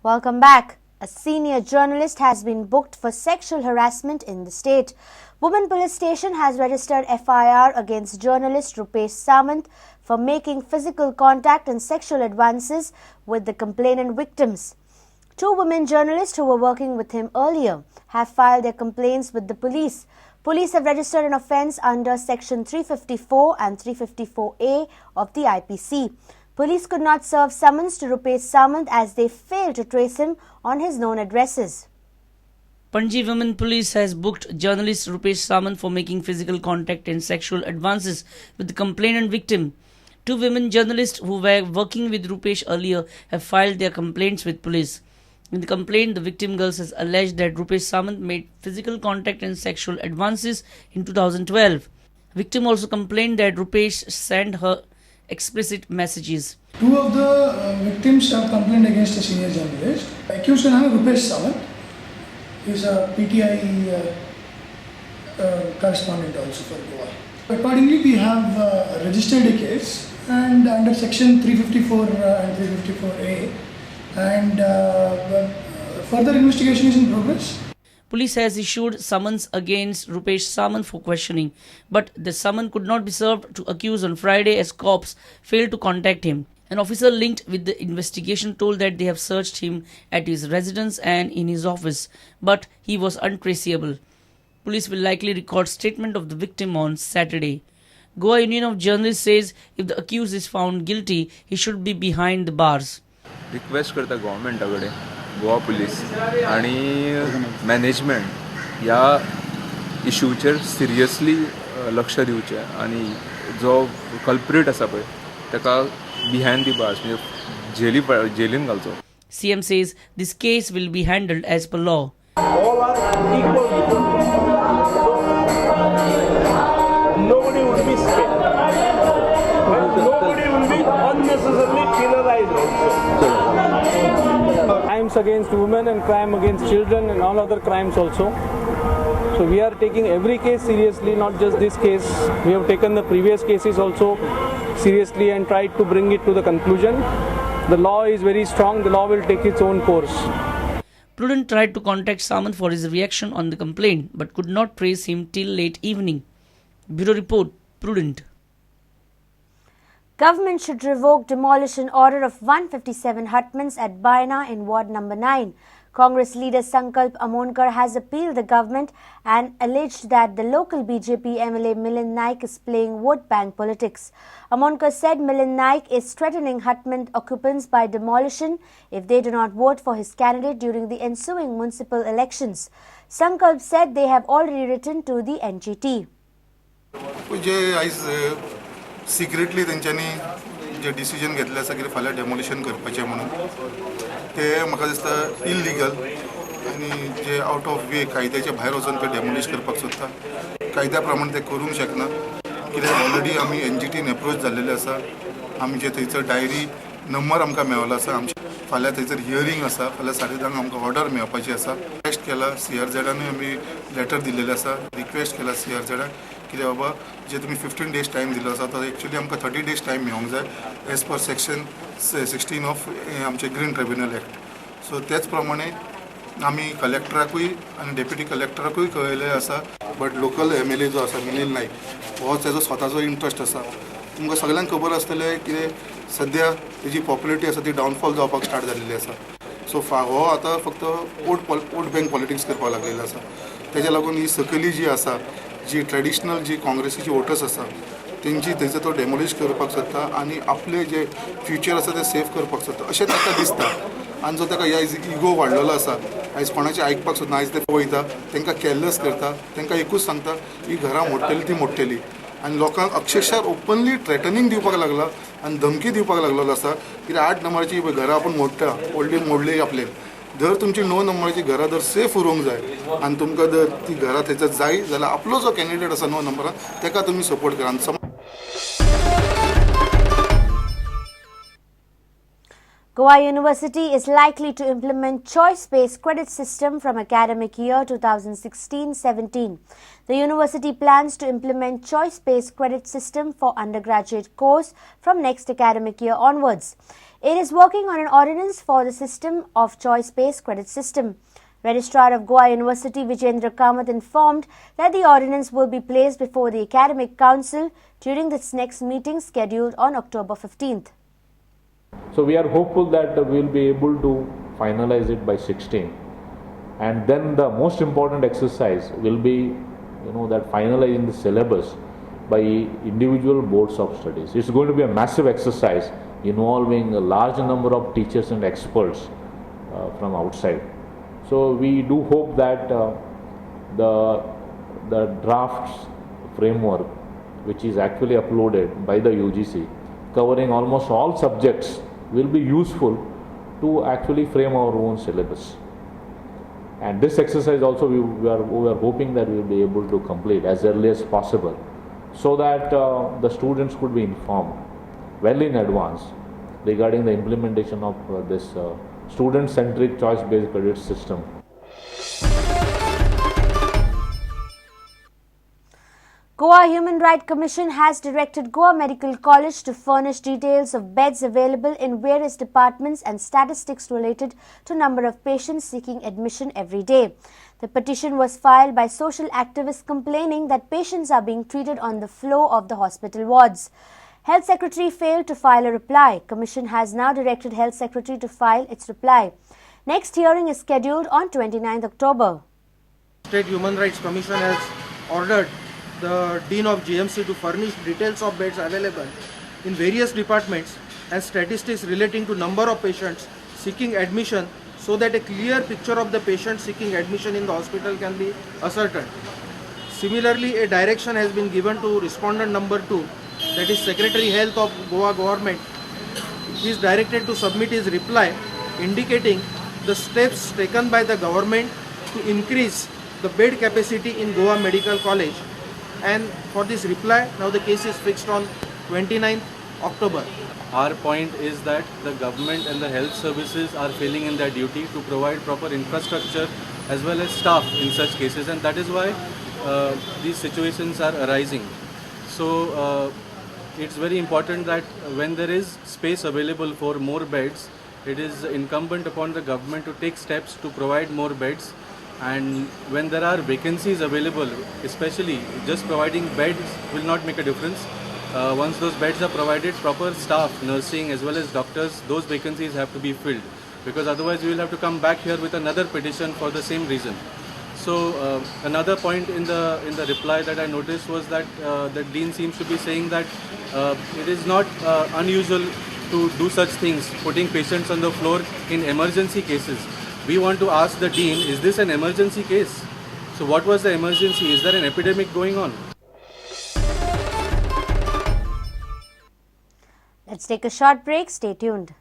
Welcome back. A senior journalist has been booked for sexual harassment in the state. Women Police Station has registered FIR against journalist Rupesh Samant for making physical contact and sexual advances with the complainant victims. Two women journalists who were working with him earlier have filed their complaints with the police. Police have registered an offence under Section 354 and 354A of the IPC. Police could not serve summons to Rupesh Samant as they failed to trace him on his known addresses. Panji Women Police has booked journalist Rupesh Samant for making physical contact and sexual advances with the complainant victim. Two women journalists who were working with Rupesh earlier have filed their complaints with police. In the complaint, the victim girls has alleged that Rupesh Samant made physical contact and sexual advances in 2012. Victim also complained that Rupesh sent her explicit messages. Two of the victims have complained against a senior journalist. Accused is Rupesh Samant. He is a PTI correspondent also for Goa. Accordingly, we have registered a case and under section 354 and 354A, and further investigation is in progress. Police has issued summons against Rupesh Samant for questioning, but the summon could not be served to accused on Friday as cops failed to contact him. An officer linked with the investigation told that they have searched him at his residence and in his office, but he was untraceable. Police will likely record statement of the victim on Saturday. Goa Union of Journalists says if the accused is found guilty, he should be behind the bars. Request करता गव्हर्मेंटाकडे Goa police आणि management ह्या इश्यूचेर seriously लक्ष दिवचें आणि जो culprit आसा पळय ताका बिहायंड दी बार्स म्हणजे जेलीन घालचो. CM says this case will be handled as per law. All are equal. Nobody would be spared. And nobody will be unnecessarily penalized also. Crimes against women and crime against children and all other crimes also. So we are taking every case seriously, not just this case. We have taken the previous cases also seriously and tried to bring it to the conclusion. The law is very strong. The law will take its own course. Prudent tried to contact Samant for his reaction on the complaint but could not trace him till late evening. Bureau Report, Prudent. Government should revoke demolition order of 157 hutments at Baina in Ward number 9. Congress leader Sankalp Amonkar has appealed the government and alleged that the local BJP MLA Milind Naik is playing vote bank politics. Amonkar said Milind Naik is threatening hutment occupants by demolition if they do not vote for his candidate during the ensuing municipal elections. Sankalp said they have already written to the NGT. Secretly तेंच्यांनी जे decision घेतले आसा की फाल्यां demolition करपाचें म्हणून ते म्हाका दिसता इल्लिगल आनी जे आउट ऑफ वे कायद्याच्या भायर वचून ते डेमोलिश करपाक सोदता. कायद्या प्रमाणे ते करूंक शकना कित्याक ऑलरेडी आमी NGTन एप्रोच जाल्लेले आसा. आमचे थंयसर डायरी नंबर आमकां मेळ्ळो आसा. आमचे फाल्यां थंयसर हियरींग आसा. फाल्यां 10:30 आमकां ऑर्डर मेळपाची आसा. रिक्वेस्ट केला CRZानूय आमी लेटर दिल्लेलें आसा. रिक्वेस्ट केला CRZाक कित्याक बाबा जे तुमी 15 days टायम दिलो आसा तो एक्चुअली आमकां 30 days टायम मेळोंक जाय एज पर सेक्शन 16 ऑफ आमचे ग्रीन ट्रिब्युनल एक्ट. सो तेच प्रमाणे आमी कलेक्टराकूय आनी डेप्युटी कलेक्टराकूय कळयलें आसा. बट लोकल MLA जो आसा मिलिंद नाईक हो तेजो स्वताचो इंट्रस्ट आसा. तुमकां सगळ्यांक खबर आसतलें की सद्या तेजी पॉप्युलरिटी आसा ती डावनफॉल जावपाक स्टार्ट जाल्ली आसा. सो हो आतां फक्त वोट बँक पॉलिटिक्स करपाक लागलेलो आसा. तेज्या लागून ही सकयली जी आसा जी ट्रेडिशनल जी काँग्रेसीची वोटर्स आसा तेंची थंयसर तो डेमोलिश करपाक सोदता आनी आपले जे फ्युचर आसा ते सेफ करपाक सोदता अशें ताका दिसता. आनी जो ताका ह्या इगो वाडलेलो आसा आयज कोणाचें आयकपाक सोदना आयज ते वयता तांकां केअरलेस करता. तांकां एकूच सांगता ही घरां मोडटली ती मोडटली आनी लोकांक अक्षरशः ओपनली थ्रेटनिंग दिवपाक लागला आनी धमकी दिवपाक लागलेलो आसा कित्याक 8 नंबराची घरां आपूण मोडटा मोडली आपले. जर तुमची 9 नंबराची घरां जर सेफ उरूंक जाय आनी तुमकां जर ती घरां थंयसर जाय जाल्यार आपलो जो कॅन्डिडेट आसा 9 नंबरान ताका तुमी सपोर्ट करा. Goa University is likely to implement choice-based credit system from academic year 2016-17. The university plans to implement choice-based credit system for undergraduate course from next academic year onwards. It is working on an ordinance for the system of choice-based credit system. Registrar of Goa University Vijendra Kamath informed that the ordinance will be placed before the Academic Council during its next meeting scheduled on October 15th. So we are hopeful that we will be able to finalize it by 16, and then the most important exercise will be that finalizing the syllabus by individual boards of studies. It's going to be a massive exercise involving a large number of teachers and experts from outside. So we do hope that the drafts framework, which is actually uploaded by the UGC, covering almost all subjects, will be useful to actually frame our own syllabus. And this exercise also we are hoping that we will be able to complete as early as possible, so that the students could be informed well in advance regarding the implementation of this student-centric choice-based credit system. Goa Human Rights Commission has directed Goa Medical College to furnish details of beds available in various departments and statistics related to number of patients seeking admission every day. The petition was filed by social activists complaining that patients are being treated on the floor of the hospital wards. Health Secretary failed to file a reply. Commission has now directed Health Secretary to file its reply. Next hearing is scheduled on 29th October. State Human Rights Commission has ordered the Dean of GMC to furnish details of beds available in various departments and statistics relating to number of patients seeking admission, so that a clear picture of the patient seeking admission in the hospital can be ascertained. Similarly, a direction has been given to respondent number 2, that is Secretary Health of Goa Government. He is directed to submit his reply indicating the steps taken by the government to increase the bed capacity in Goa Medical College. And for this reply, now the case is fixed on 29th October. Our point is that the government and the health services are failing in their duty to provide proper infrastructure as well as staff in such cases, and that is why these situations are arising. So it's very important that when there is space available for more beds, it is incumbent upon the government to take steps to provide more beds. And when there are vacancies available, especially just providing beds will not make a difference. Once those beds are provided, proper staff, nursing as well as doctors, those vacancies have to be filled, because otherwise we will have to come back here with another petition for the same reason. So another point in the reply that I noticed was that the Dean seems to be saying that it is not unusual to do such things, putting patients on the floor in emergency cases. We want to ask the Dean, is this an emergency case? So what was the emergency? Is there an epidemic going on? Let's take a short break. Stay tuned.